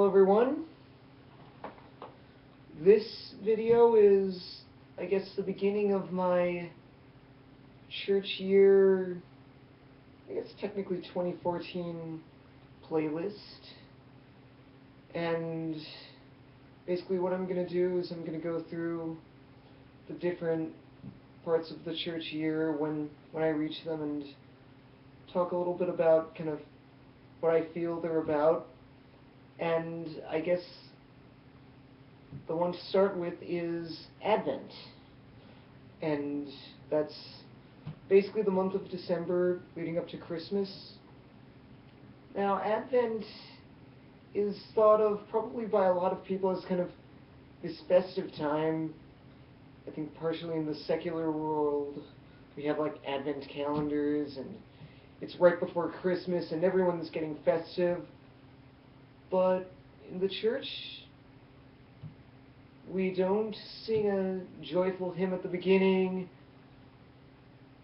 everyone. This video is, I guess, the beginning of my church year, I guess technically 2014 playlist. And basically what I'm going to do is I'm going to go through the different parts of the church year when I reach them and talk a little bit about kind of what I feel they're about. And I guess the one to start with is Advent. And that's basically the month of December leading up to Christmas. Now, Advent is thought of probably by a lot of people as kind of this festive time. I think partially in the secular world, we have like Advent calendars, and it's right before Christmas, and everyone's getting festive. But in the church, we don't sing a joyful hymn at the beginning.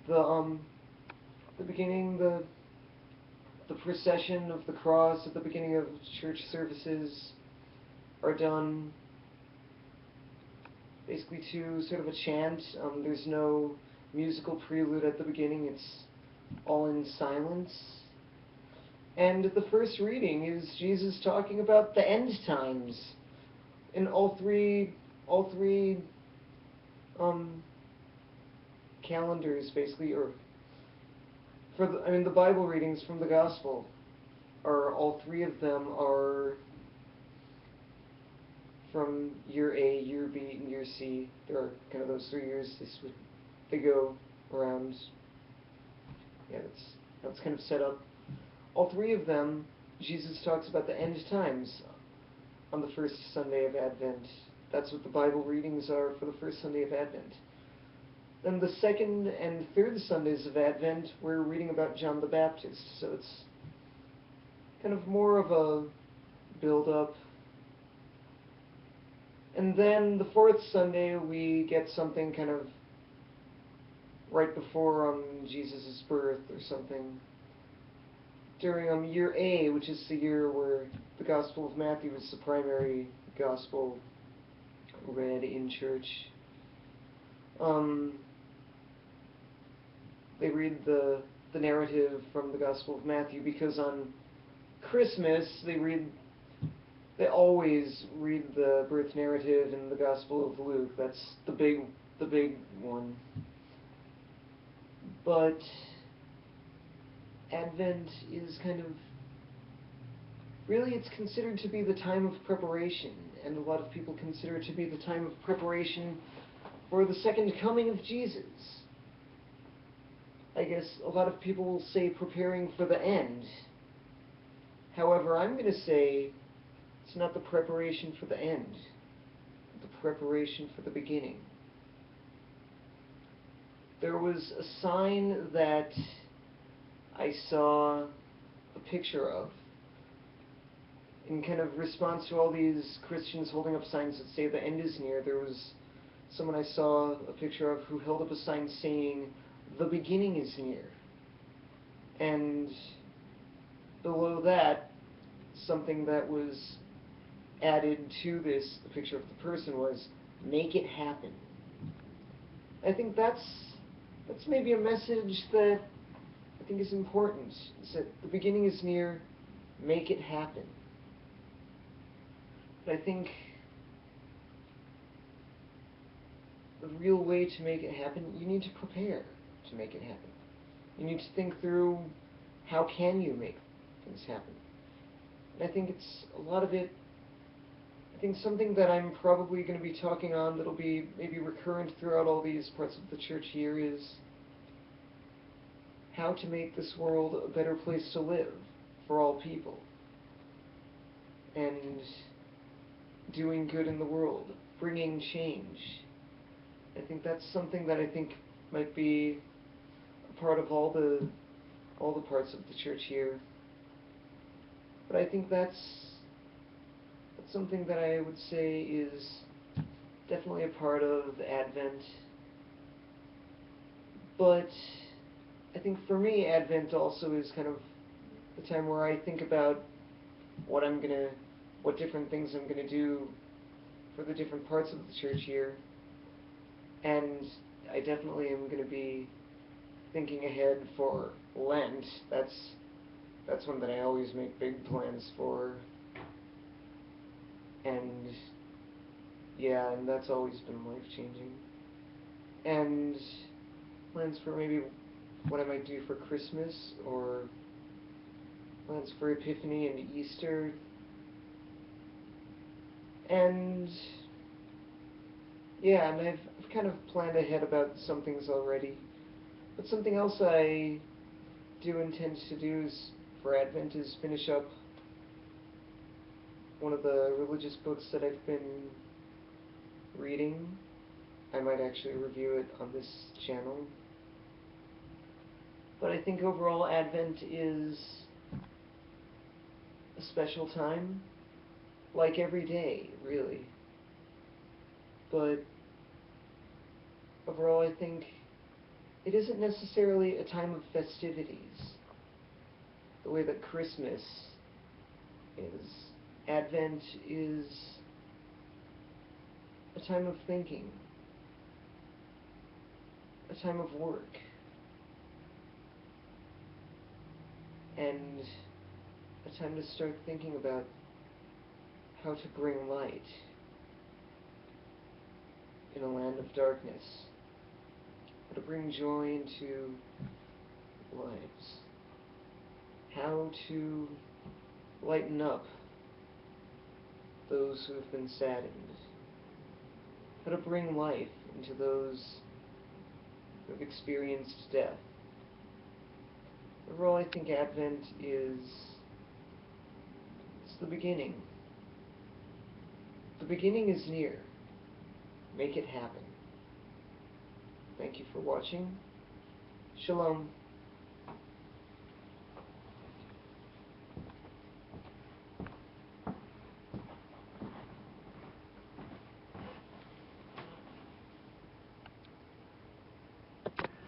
The procession of the cross at the beginning of church services are done basically to sort of a chant. There's no musical prelude at the beginning. It's all in silence. And the first reading is Jesus talking about the end times. In all three calendars, basically, or the Bible readings from the Gospel are, all three of them are from year A, year B, and year C. There are kind of those 3 years. They go around. Yeah, that's kind of set up. All three of them, Jesus talks about the end times on the first Sunday of Advent. That's what the Bible readings are for the first Sunday of Advent. Then the second and third Sundays of Advent, we're reading about John the Baptist. So it's kind of more of a build-up. And then the fourth Sunday, we get something kind of right before Jesus' birth or something. During year A, which is the year where the Gospel of Matthew is the primary gospel read in church, they read the narrative from the Gospel of Matthew, because on Christmas they always read the birth narrative in the Gospel of Luke. That's the big one. But Advent is kind of, really it's considered to be the time of preparation, and a lot of people consider it to be the time of preparation for the second coming of Jesus. I guess a lot of people will say preparing for the end. However, I'm going to say it's not the preparation for the end, but the preparation for the beginning. There was a sign that I saw a picture of in kind of response to all these Christians holding up signs that say the end is near. There was someone I saw a picture of who held up a sign saying, "The beginning is near." And below that, something that was added to this, the picture of the person, was, "Make it happen." I think that's maybe a message that I think is important. Is that the beginning is near, make it happen. But I think the real way to make it happen, you need to prepare to make it happen. You need to think through, how can you make things happen? And I think it's a lot of it, I think something that I'm probably going to be talking on that'll be maybe recurrent throughout all these parts of the church year is how to make this world a better place to live for all people, and doing good in the world, bringing change. I think that's something that I think might be a part of all the parts of the church here. But I think that's something that I would say is definitely a part of Advent. But I think for me, Advent also is kind of the time where I think about what I'm going to what different things I'm going to do for the different parts of the church year. And I definitely am going to be thinking ahead for Lent. That's one that I always make big plans for. And yeah, and that's always been life-changing. And plans for maybe what I might do for Christmas, or plans for Epiphany and Easter. And yeah, and I've kind of planned ahead about some things already. But something else I do intend to do is, for Advent, is finish up one of the religious books that I've been reading. I might actually review it on this channel. But I think overall Advent is a special time, like every day, really. But overall I think it isn't necessarily a time of festivities, the way that Christmas is. Advent is a time of thinking, a time of work, and a time to start thinking about how to bring light in a land of darkness, how to bring joy into lives, how to lighten up those who have been saddened, how to bring life into those who have experienced death. Overall, I think Advent is the beginning. The beginning is near. Make it happen. Thank you for watching. Shalom.